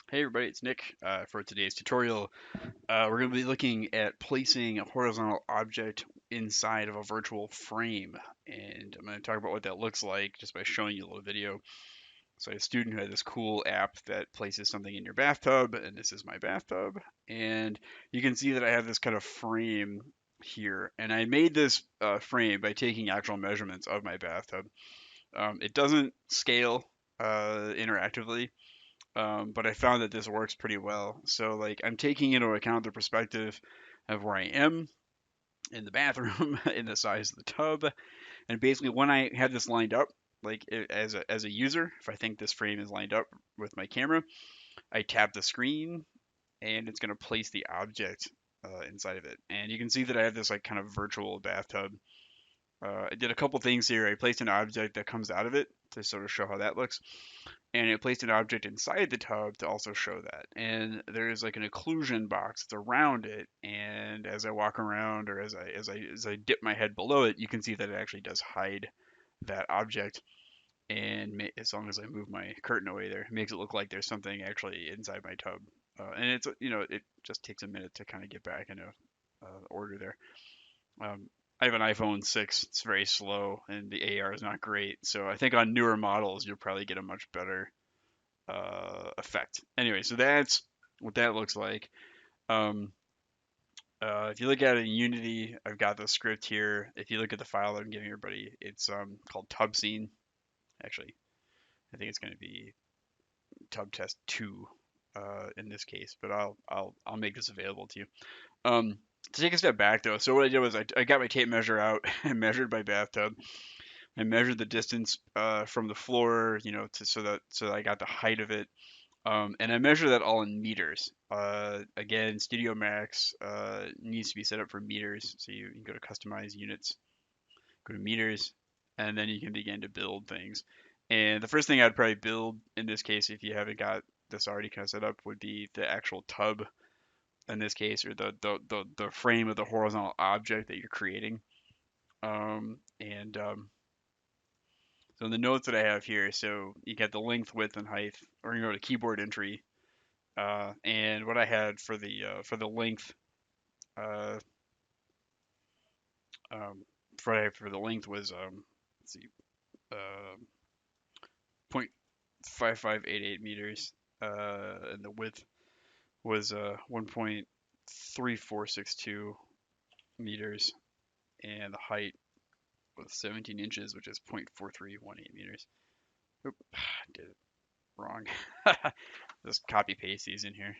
Hey everybody, it's Nick. For today's tutorial, we're going to be looking at placing a horizontal object inside of a virtual frame. And I'm going to talk about what that looks like just by showing you a little video. So I had a student who had this cool app that places something in your bathtub, and this is my bathtub. And you can see that I have this kind of frame here. And I made this frame by taking actual measurements of my bathtub. It doesn't scale interactively, but I found that this works pretty well. So like I'm taking into account the perspective of where I am in the bathroom, in the size of the tub, and basically when I have this lined up, like as a user, if I think this frame is lined up with my camera, I tap the screen and it's going to place the object inside of it. And you can see that I have this like kind of virtual bathtub. I did a couple things here. I placed an object that comes out of it to sort of show how that looks, and it placed an object inside the tub to also show that. And there's like an occlusion box that's around it, and as I walk around or as I dip my head below it, you can see that it actually does hide that object. And as long as I move my curtain away there, it makes it look like there's something actually inside my tub. And it's it just takes a minute to kind of get back into order there. I have an iPhone 6. It's very slow, and the AR is not great. So I think on newer models, you'll probably get a much better effect. Anyway, so that's what that looks like. Um, if you look at it in Unity, I've got the script here. If you look at the file that I'm giving everybody, it's called tub scene. Actually, I think it's going to be tub test 2 in this case, but I'll make this available to you. To take a step back though, so what I did was I got my tape measure out and measured my bathtub. I measured the distance from the floor, so that I got the height of it. And I measure that all in meters. Again, Studio Max needs to be set up for meters. So you can go to customize units, go to meters, and then you can begin to build things. And the first thing I'd probably build in this case, if you haven't got this already kind of set up, would be the actual tub in this case, or the frame of the horizontal object that you're creating. And so in the notes that I have here, so you get the length, width, and height, or you go to keyboard entry. And what I had for the length, uh, for what I had for the length was let's see, 0.5588 meters, and the width was 1.3462 meters, and the height was 17 inches, which is 0.4318 meters. Oop, I did it wrong. Just copy paste these in here.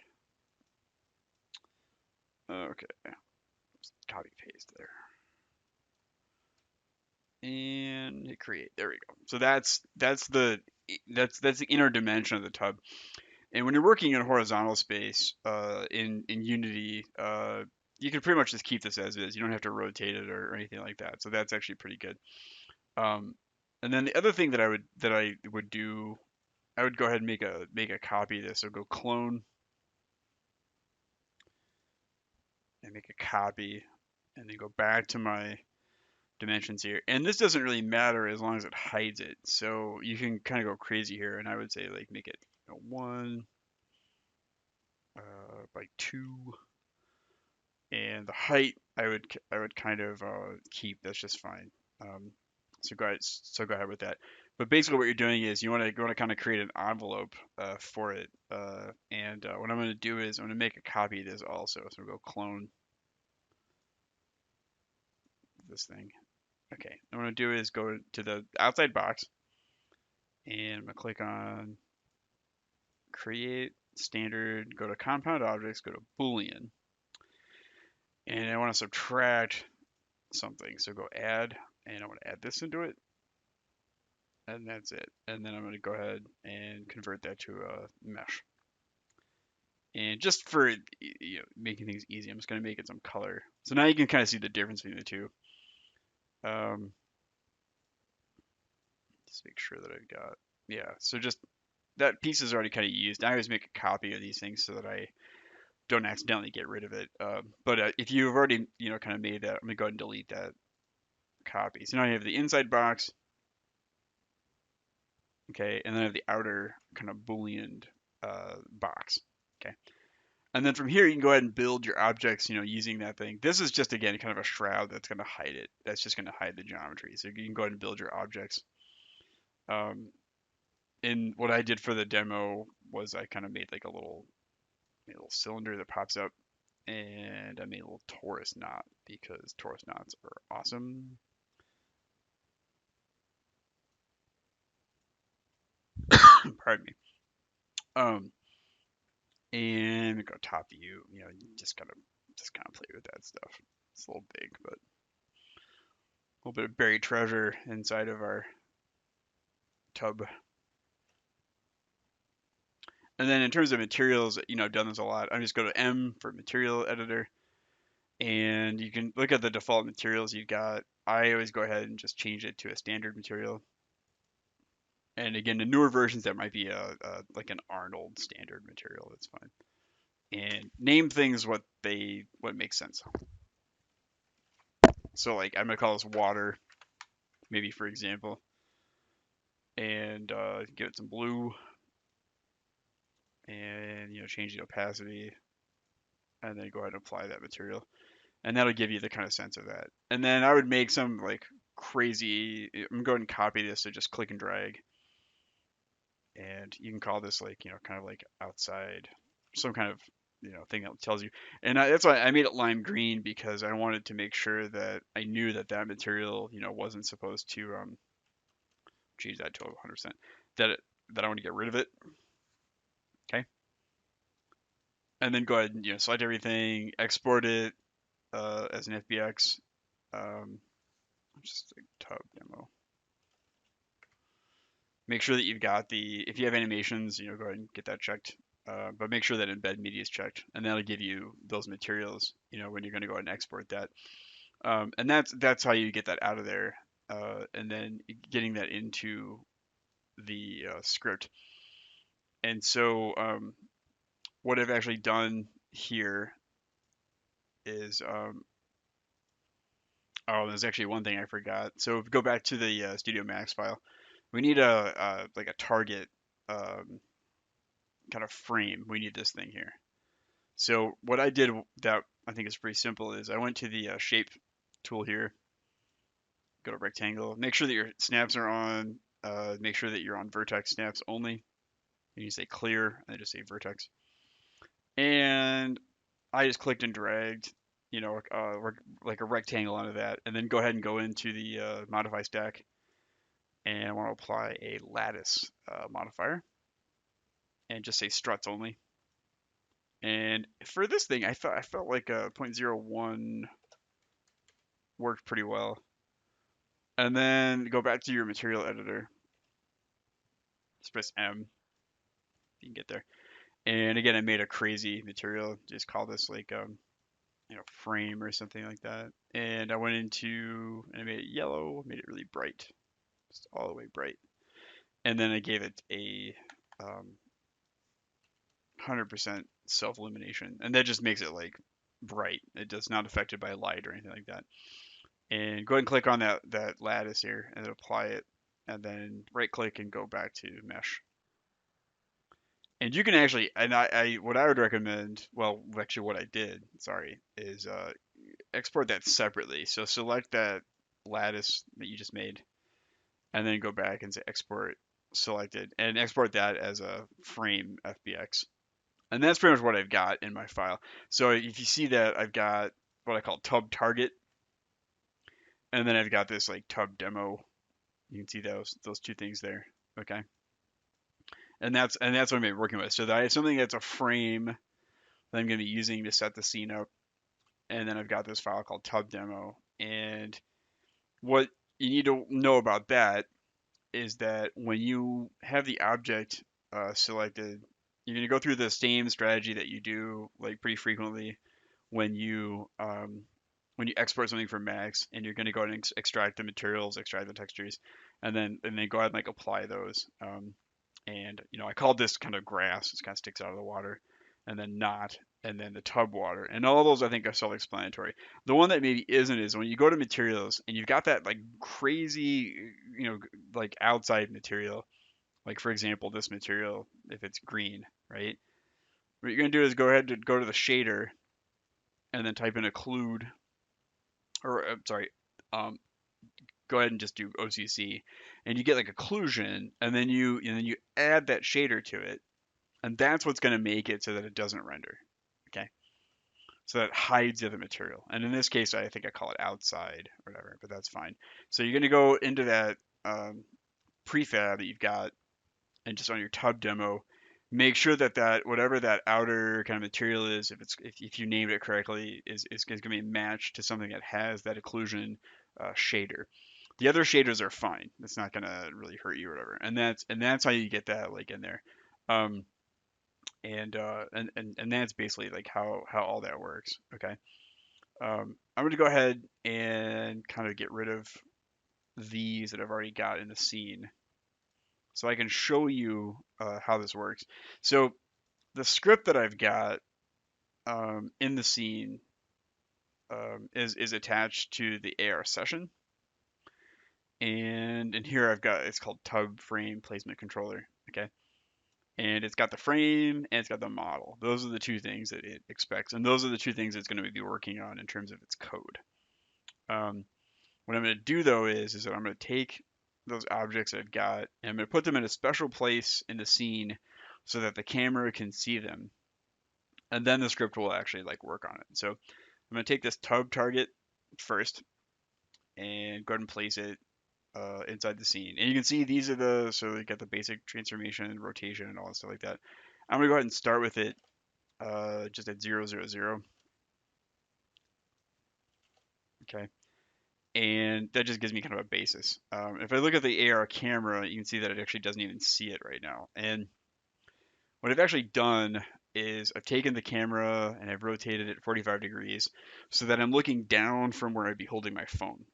Okay, just copy paste there. And hit create. There we go. So that's the inner dimension of the tub. And when you're working in horizontal space in Unity, you can pretty much just keep this as is. You don't have to rotate it or anything like that. So that's actually pretty good. Um, and then the other thing that I would do, I would go ahead and make a copy of this. So go clone and make a copy, and then go back to my dimensions here. And this doesn't really matter as long as it hides it. So you can kind of go crazy here, and I would say like make it 1 by 2, and the height I would kind of keep. That's just fine. Um, so go ahead with that. But basically, what you're doing is you want to kind of create an envelope for it. And what I'm going to do is I'm going to make a copy of this also. So we'll go clone this thing. Okay. What I'm going to do is go to the outside box, and I'm going to click on create standard, go to compound objects, go to Boolean, and I want to subtract something. So go add, and I want to add this into it, and that's it. And then I'm going to go ahead and convert that to a mesh. And just for making things easy, I'm just going to make it some color. So now you can kind of see the difference between the two. Um, just make sure that I've got, yeah. So just that piece is already kind of used. I always make a copy of these things so that I don't accidentally get rid of it. But if you've already, kind of made that, I'm gonna go ahead and delete that copy. So now you have the inside box, okay, and then I have the outer kind of booleaned box. Okay. And then from here, you can go ahead and build your objects, using that thing. This is just, again, kind of a shroud that's going to hide it. That's just going to hide the geometry. So you can go ahead and build your objects. And what I did for the demo was I kind of made like made a little cylinder that pops up, and I made a little torus knot because torus knots are awesome. Pardon me. Um, and we go top view. You just kind of play with that stuff. It's a little big, but a little bit of buried treasure inside of our tub. And then in terms of materials, I've done this a lot. I'm just go to M for material editor, and you can look at the default materials you've got. I always go ahead and just change it to a standard material. And again, the newer versions, that might be like an Arnold standard material. That's fine. And name things what makes sense. So like I'm gonna call this water, maybe for example, and give it some blue, and change the opacity, and then go ahead and apply that material, and that'll give you the kind of sense of that. And then I would make some like crazy. I'm going to copy this, so just click and drag, and you can call this like kind of like outside, some kind of thing that tells you. And that's why I made it lime green, because I wanted to make sure that I knew that material wasn't supposed to change that to 100%, that I want to get rid of it. Okay, and then go ahead and select everything, export it as an FBX. Just like tub demo. Make sure that you've got if you have animations, go ahead and get that checked. But make sure that embed media is checked, and that'll give you those materials, when you're going to go ahead and export that. And that's how you get that out of there, and then getting that into the script. And so what I've actually done here is, oh, there's actually one thing I forgot. So if we go back to the Studio Max file, we need like a target kind of frame. We need this thing here. So what I did that I think is pretty simple is I went to the shape tool here, go to rectangle, make sure that your snaps are on, make sure that you're on vertex snaps only. And you say clear, and then just say vertex. And I just clicked and dragged, like a rectangle onto that, and then go ahead and go into the modify stack, and I want to apply a lattice modifier, and just say struts only. And for this thing, I felt like a 0.01 worked pretty well. And then go back to your material editor. Just press M. You can get there. And again, I made a crazy material. Just call this like frame or something like that. And I went and I made it yellow. Made it really bright, just all the way bright. And then I gave it a 100% self illumination, and that just makes it like bright. It does not affected by light or anything like that. And go ahead and click on that lattice here and then apply it, and then right click and go back to mesh. And you can actually, and what I would recommend, well, actually what I did, sorry, is export that separately. So select that lattice that you just made, and then go back and say export selected, and export that as a frame FBX. And that's pretty much what I've got in my file. So if you see that, I've got what I call tub target, and then I've got this like tub demo. You can see those two things there. Okay. And that's what I'm working with. So that I have something that's a frame that I'm going to be using to set the scene up, and then I've got this file called tub demo. And what you need to know about that is that when you have the object selected, you're going to go through the same strategy that you do like pretty frequently when you export something from Max, and you're going to go ahead and extract the materials, extract the textures, and then go ahead and like apply those. And I called this kind of grass. It kind of sticks out of the water, and then knot, and then the tub water, and all those I think are self-explanatory. The one that maybe isn't is when you go to materials and you've got that like crazy, like outside material, Like for example, this material, if it's green, right? What you're gonna do is go ahead and go to the shader and then type in occlude, or sorry, um, go ahead and just do OCC, and you get like occlusion, and then you add that shader to it, and that's what's gonna make it so that it doesn't render. Okay, so that hides the other material. And in this case, I think I call it outside or whatever, but that's fine. So you're gonna go into that prefab that you've got, and just on your tub demo, make sure that whatever that outer kind of material is, if you named it correctly, is going to be matched to something that has that occlusion shader. The other shaders are fine. It's not going to really hurt you or whatever. And that's how you get that like in there. Um, and that's basically like how all that works. Okay. I'm going to go ahead and kind of get rid of these that I've already got in the scene, so I can show you how this works. So the script that I've got in the scene is attached to the AR session, and in here I've got, it's called Tub Frame Placement Controller. Okay, and it's got the frame and it's got the model. Those are the two things that it expects, and those are the two things it's going to be working on in terms of its code. Um, what I'm going to do though is that I'm going to take those objects I've got and I'm going to put them in a special place in the scene so that the camera can see them, and then the script will actually like work on it. So I'm going to take this tub target first and go ahead and place it inside the scene. And you can see these are so you got the basic transformation, rotation, and all that stuff like that. I'm going to go ahead and start with it just at 0, 0, 0. Okay. And that just gives me kind of a basis. If I look at the AR camera, you can see that it actually doesn't even see it right now. And what I've actually done is I've taken the camera and I've rotated it 45 degrees so that I'm looking down from where I'd be holding my phone.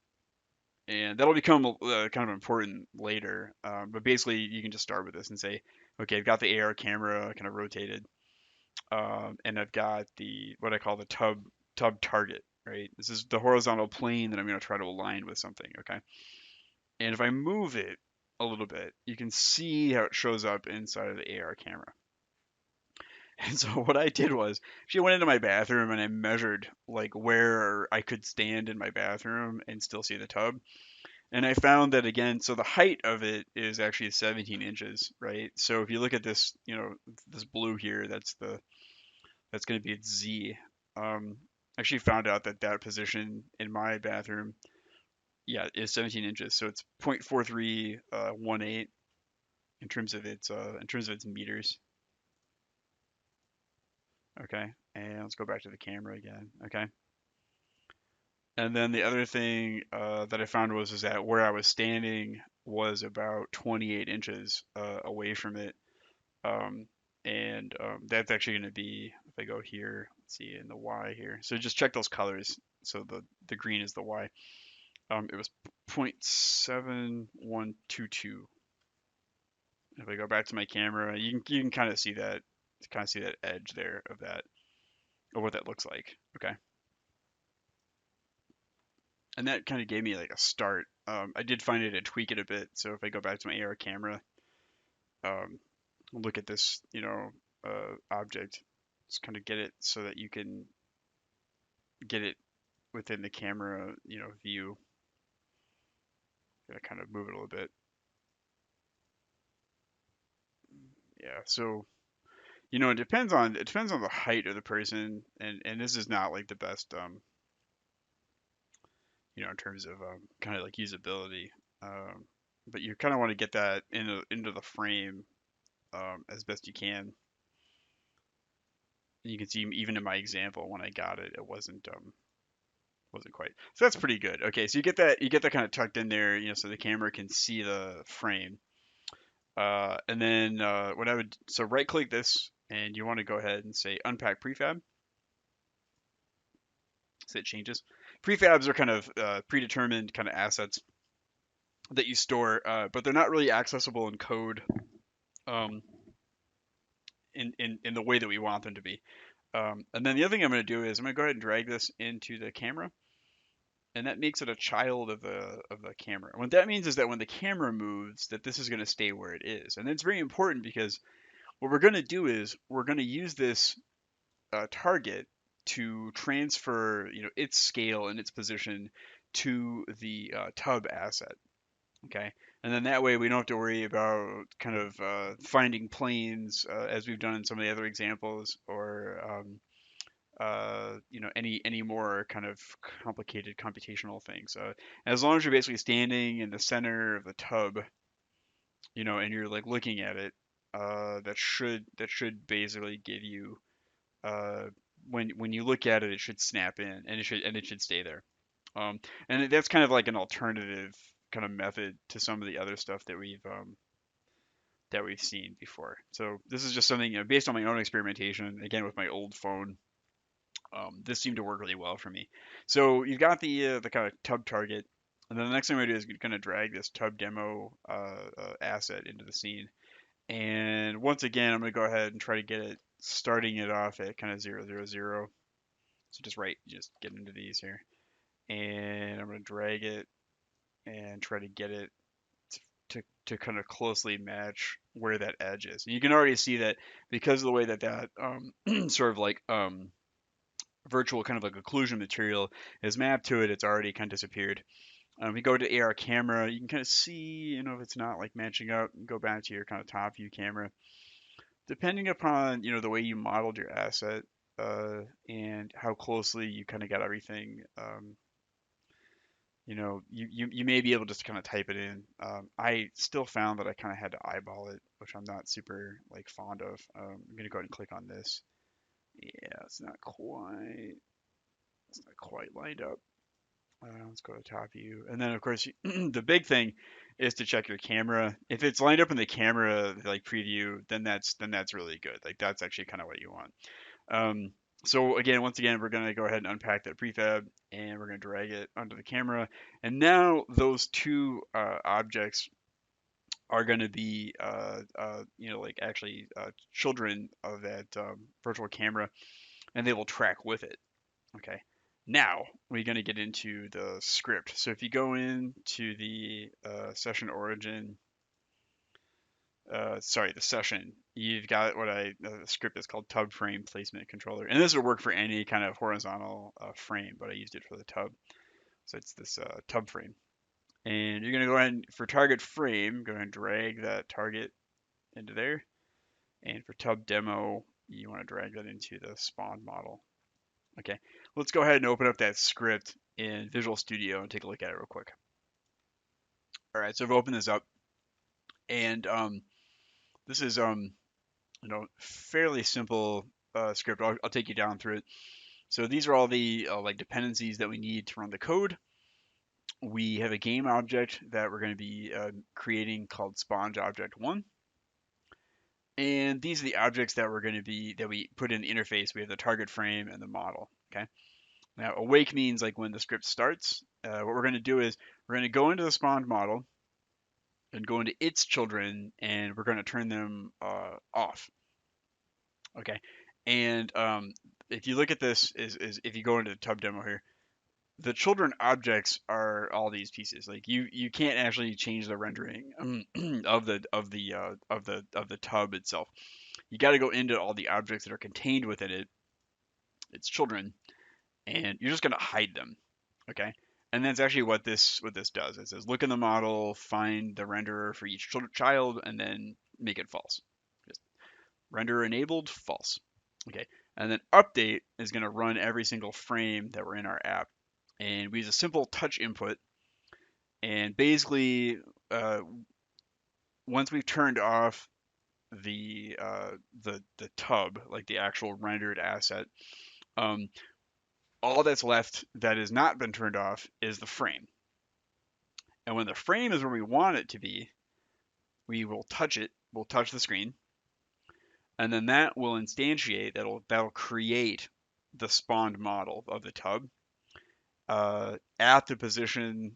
And that'll become kind of important later. But basically, you can just start with this and say, okay, I've got the AR camera kind of rotated, and I've got what I call the tub target, right? This is the horizontal plane that I'm going to try to align with something, okay? And if I move it a little bit, you can see how it shows up inside of the AR camera. And so what I did was, she went into my bathroom and I measured like where I could stand in my bathroom and still see the tub. And I found that again, so the height of it is actually 17 inches, right? So if you look at this, this blue here, that's going to be its Z. I actually found out that position in my bathroom, yeah, is 17 inches. So it's 0.4318 in terms of its meters. Okay, and let's go back to the camera again. Okay, and then the other thing that I found is that where I was standing was about 28 inches away from it, um, and that's actually going to be, if I go here, let's see in the Y here. So just check those colors. So the green is the Y. It was 0.7122. If I go back to my camera, you can kind of see that edge there of what that looks like. Okay. And that kind of gave me like a start. I did find it to tweak it a bit. So if I go back to my AR camera, um, look at this, object, just kind of get it so that you can get it within the camera, view. Gotta kind of move it a little bit. Yeah. So, it depends on the height of the person, and this is not like the best, in terms of kind of like usability. Um, but you kind of want to get that into the frame as best you can. And you can see even in my example when I got it, it wasn't quite. So that's pretty good. Okay, so you get that kind of tucked in there, so the camera can see the frame. And then what I would so right click this and you want to go ahead and say Unpack Prefab. So it changes. Prefabs are kind of predetermined kind of assets that you store, but they're not really accessible in code um, in the way that we want them to be. And then the other thing I'm going to do is I'm going to go ahead and drag this into the camera. and that makes it a child of the camera. What that means is that when the camera moves, that this is going to stay where it is, and it's very important because what we're going to do is we're going to use this target to transfer, its scale and its position to the tub asset. Okay, and then that way we don't have to worry about kind of finding planes as we've done in some of the other examples, or any more kind of complicated computational things. As long as you're basically standing in the center of the tub, and you're like looking at it, that should basically give you uh, when you look at it, it should snap in, and it should stay there. And that's kind of like an alternative kind of method to some of the other stuff that we've seen before. So this is just something, based on my own experimentation, again with my old phone. This seemed to work really well for me. So you've got the kind of tub target, and then the next thing we do is going to drag this tub demo asset into the scene. And once again, I'm going to go ahead and try to get it starting it off at kind of 0, 0, 0. So just get into these here, and I'm going to drag it and try to get it to kind of closely match where that edge is. And you can already see that because of the way that sort of like virtual kind of like occlusion material is mapped to it, it's already kind of disappeared. We go to AR camera, you can kind of see, if it's not like matching up, go back to your kind of top view camera. Depending upon, the way you modeled your asset and how closely you kind of got everything, you may be able to just kind of type it in. I still found that I kind of had to eyeball it, which I'm not super like fond of. I'm gonna go ahead and click on this. Yeah, it's not quite lined up. Let's go to top view, and then of course the big thing is to check your camera. If it's lined up in the camera like preview, then that's really good. Like that's actually kind of what you want. Um, so again, once again, we're going to go ahead and unpack that prefab, and we're going to drag it onto the camera. And now those two objects are going to be, like actually children of that virtual camera, and they will track with it. Okay. Now we're going to get into the script. So if you go into the session origin, the session, you've got the script is called tub frame placement controller, and this will work for any kind of horizontal frame, but I used it for the tub, so it's this tub frame. And you're gonna go ahead and, for target frame, go ahead and drag that target into there, and for tub demo, you want to drag that into the spawn model. Okay, let's go ahead and open up that script in Visual Studio and take a look at it real quick. All right, so I've opened this up, and this is fairly simple script. I'll take you down through it. So these are all the like dependencies that we need to run the code. We have a game object that we're going to be creating called sponge object one. And these are the objects that we put in the interface. We have the target frame and the model. Okay. Now awake means like when the script starts. What we're going to do is we're going to go into the spawned model and go into its children, and we're going to turn them off. Okay. And if you look at this, is if you go into the tub demo here, the children objects are all these pieces. Like you can't actually change the rendering of the tub itself. You got to go into all the objects that are contained within it, its children, and you're just gonna hide them. Okay. And that's actually what this does. It says look in the model, find the renderer for each child, and then make it false. Just renderer enabled, false. Okay. And then update is going to run every single frame that we're in our app. And we use a simple touch input. And basically, once we've turned off the tub, like the actual rendered asset, um, all that's left that has not been turned off is the frame. And when the frame is where we want it to be, we will touch it. We'll touch the screen, and then that will instantiate. That'll create the spawned model of the tub at the position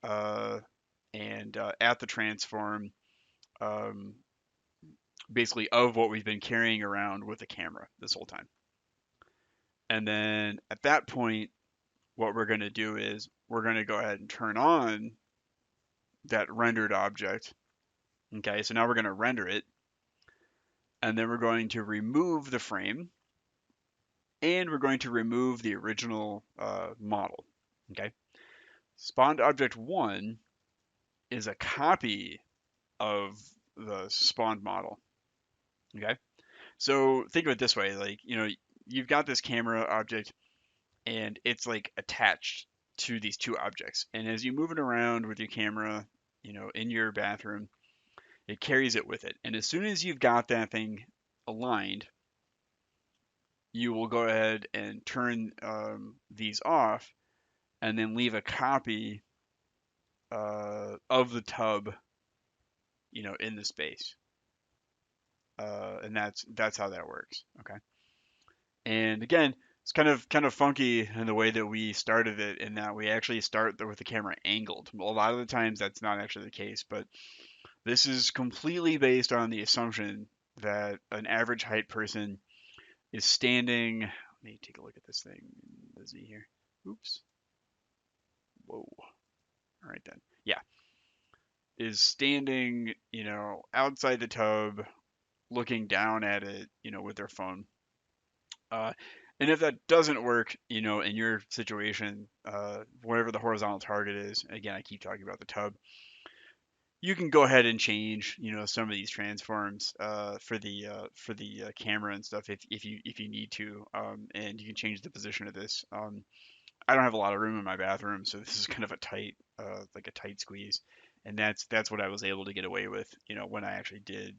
and at the transform, um, basically of what we've been carrying around with the camera this whole time. And then at that point, what we're going to do is we're going to go ahead and turn on that rendered object. Okay, so now we're going to render it, and then we're going to remove the frame, and we're going to remove the original model. Okay, spawned object 1 is a copy of the spawned model. Okay, so think of it this way, like, you've got this camera object and it's like attached to these two objects. And as you move it around with your camera, in your bathroom, it carries it with it. And as soon as you've got that thing aligned, you will go ahead and turn these off and then leave a copy of the tub, in the space. And that's how that works. Okay. And again, it's kind of funky in the way that we started it, in that we actually start with the camera angled. A lot of the times that's not actually the case, but this is completely based on the assumption that an average height person is standing. Let me take a look at this thing. The Z here. Oops. Whoa. All right then. Yeah. Is standing, outside the tub, looking down at it, with their phone. Uh, and if that doesn't work, in your situation, whatever the horizontal target is, again, I keep talking about the tub, you can go ahead and change, some of these transforms for the camera and stuff if you need to, and you can change the position of this. I don't have a lot of room in my bathroom, so this is kind of a tight, like a tight squeeze, and that's what I was able to get away with, when I actually did,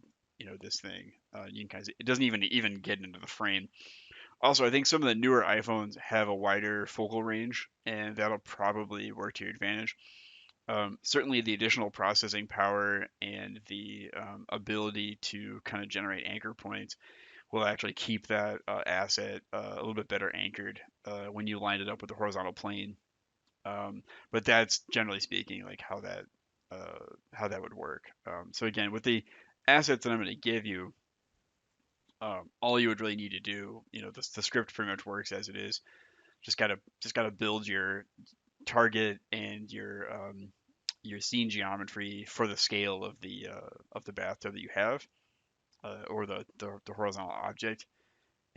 this thing. You can kind of, it doesn't even get into the frame. Also, I think some of the newer iPhones have a wider focal range, and that'll probably work to your advantage. Certainly, the additional processing power and the ability to kind of generate anchor points will actually keep that asset a little bit better anchored when you line it up with the horizontal plane. But that's generally speaking like how that would work. So again, with the assets that I'm going to give you, all you would really need to do, the script pretty much works as it is. Just gotta build your target and your scene geometry for the scale of the bathtub that you have, or the horizontal object,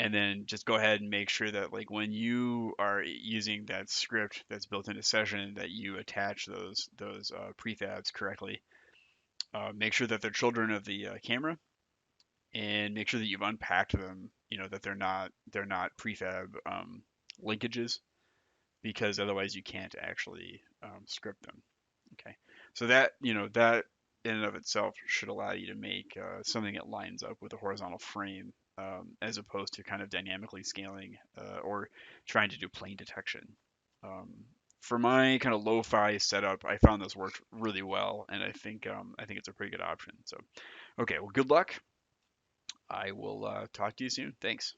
and then just go ahead and make sure that, like, when you are using that script that's built into session, that you attach those prefabs correctly. Make sure that they're children of the camera, and make sure that you've unpacked them. That they're not prefab linkages, because otherwise you can't actually script them. Okay, so that in and of itself should allow you to make something that lines up with a horizontal frame, as opposed to kind of dynamically scaling or trying to do plane detection. Um, for my kind of lo-fi setup, I found this worked really well, and I think it's a pretty good option. So, okay, well, good luck. I will talk to you soon. Thanks.